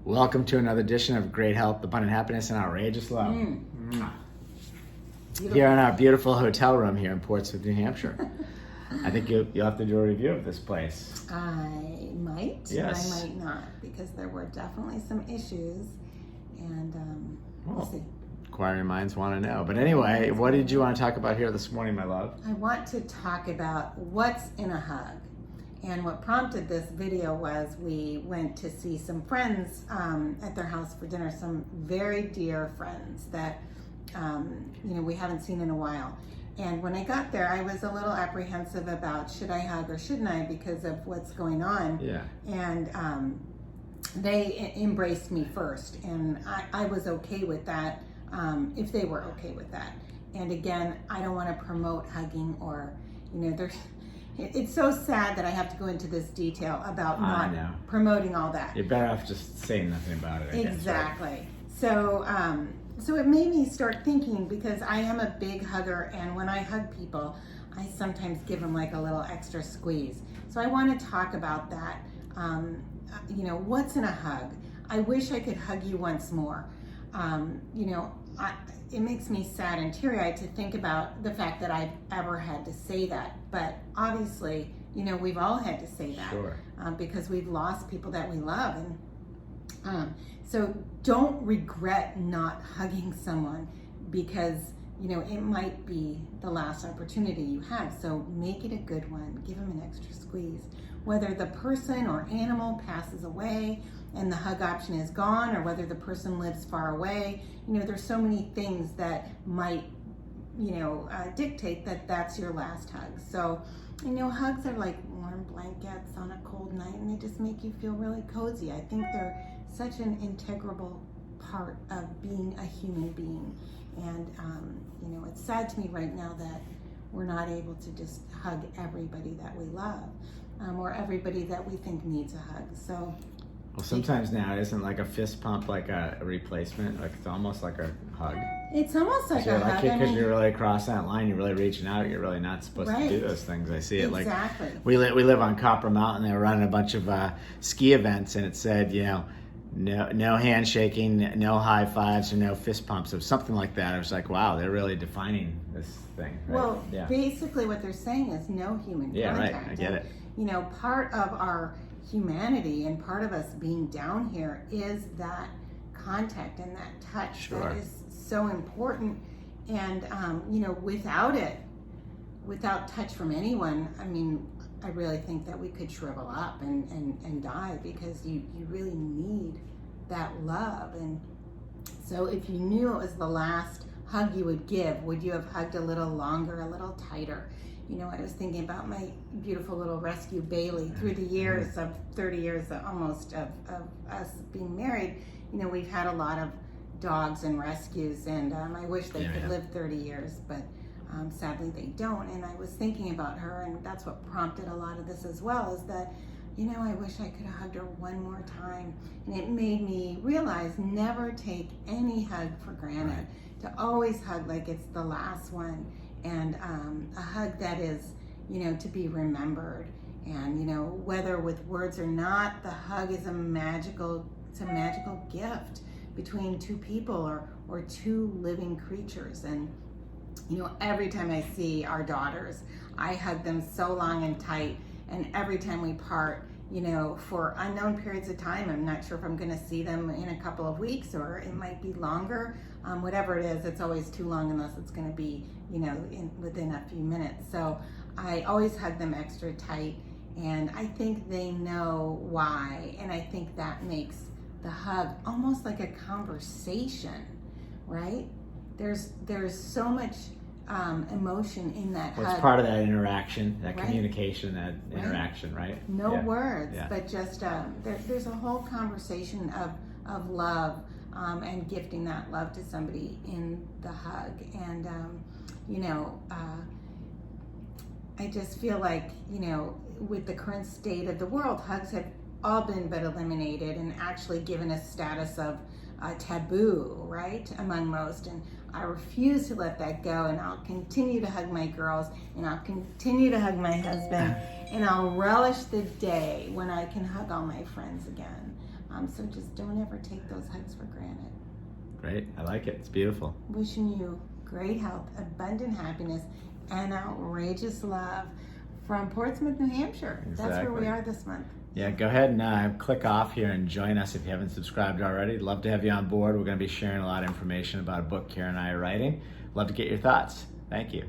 Welcome to another edition of Great Health, Abundant Happiness, and Outrageous Love. Here in our beautiful hotel room here in Portsmouth, New Hampshire. I think you'll have to do a review of this place. I might, Yes. I might not, because there were definitely some issues, and we'll see. Inquiring minds want to know. But anyway, what did you want to talk about here this morning, my love? I want to talk about what's in a hug. And what prompted this video was we went to see some friends at their house for dinner, some very dear friends that we haven't seen in a while. And when I got there, I was a little apprehensive about should I hug or shouldn't I because of what's going on. Yeah. And they embraced me first, and I was okay with that if they were okay with that. And again, I don't want to promote hugging or, it's so sad that I have to go into this detail about not promoting all that. You're better off just saying nothing about it, I guess, exactly. Right? So it made me start thinking, because I am a big hugger, and when I hug people, I sometimes give them like a little extra squeeze. So I want to talk about that. What's in a hug? I wish I could hug you once more. It makes me sad and teary-eyed to think about the fact that I've ever had to say that. But obviously, we've all had to say that. Sure. Because we've lost people that we love. And so don't regret not hugging someone, because, it might be the last opportunity you have. So make it a good one. Give them an extra squeeze. Whether the person or animal passes away and the hug option is gone, or whether the person lives far away, there's so many things that might, dictate that that's your last hug. So, hugs are like warm blankets on a cold night, and they just make you feel really cozy. I think they're such an integral part of being a human being. And, it's sad to me right now that we're not able to just hug everybody that we love, or everybody that we think needs a hug. So, well, sometimes now it isn't like a fist pump, like a replacement. Like it's almost like a hug. It's almost like a hug. Because you're really across that line. You're really reaching out. You're really not supposed to do those things. I see it. Exactly. Like we live on Copper Mountain. They were running a bunch of ski events, and it said, no handshaking, no high fives, or no fist pumps, or something like that. I was like, wow, they're really defining this thing. Right? Well, basically what they're saying is no human contact. Yeah, right. I get it. Part of our humanity and part of us being down here is that contact and that touch. Sure. That is so important. And, without it, without touch from anyone, I really think that we could shrivel up and die, because you really need that love. And so if you knew it was the last hug you would give, would you have hugged a little longer, a little tighter? I was thinking about my beautiful little rescue Bailey. Through the years of 30 years almost of us being married, we've had a lot of dogs and rescues, and I wish they could live 30 years, but sadly they don't. And I was thinking about her, and that's what prompted a lot of this as well, is that, I wish I could have hugged her one more time. And it made me realize never take any hug for granted. Right. To always hug like it's the last one. And a hug that is, to be remembered. And, whether with words or not, the hug is a magical gift between two people or two living creatures. And, every time I see our daughters, I hug them so long and tight. And every time we part, for unknown periods of time, I'm not sure if I'm going to see them in a couple of weeks, or it might be longer. Whatever it is, it's always too long unless it's going to be, within a few minutes. So I always hug them extra tight, and I think they know why. And I think that makes the hug almost like a conversation, right? There's so much emotion in that hug. It's part of that interaction, that Right. communication, that interaction, right? No words, but just there's a whole conversation of love, and gifting that love to somebody in the hug. And I just feel like, with the current state of the world, hugs have all been but eliminated, and actually given a status of taboo, right, among most. And I refuse to let that go, and I'll continue to hug my girls, and I'll continue to hug my husband, and I'll relish the day when I can hug all my friends again. So just don't ever take those hugs for granted. Great. I like it. It's beautiful. Wishing you great health, abundant happiness, and outrageous love from Portsmouth, New Hampshire. That's where we Exactly. are this month. Yeah, go ahead and click off here and join us if you haven't subscribed already. Love to have you on board. We're going to be sharing a lot of information about a book Karen and I are writing. Love to get your thoughts. Thank you.